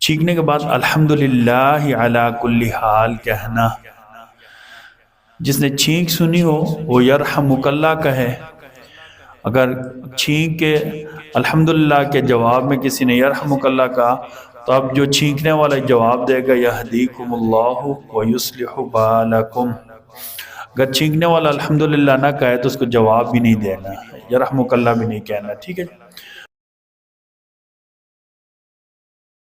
छींकने के बाद अल्हम्दुलिल्लाह अला कुल्ली हाल कहना। जिसने छींक सुनी हो वो यरहमुकल्ला कहे। अगर छींक के अल्हम्दुलिल्लाह के जवाब में किसी ने यरहमुकल्ला कहा तो अब जो छींकने वाला जवाब देगा यहदीकुमुल्लाहु व युस्लिहु बालकुम। अगर छींकने वाला अल्हम्दुलिल्लाह ना कहे तो उसको जवाब भी नहीं देना, यरहमुकल्ला भी नहीं कहना। ठीक है।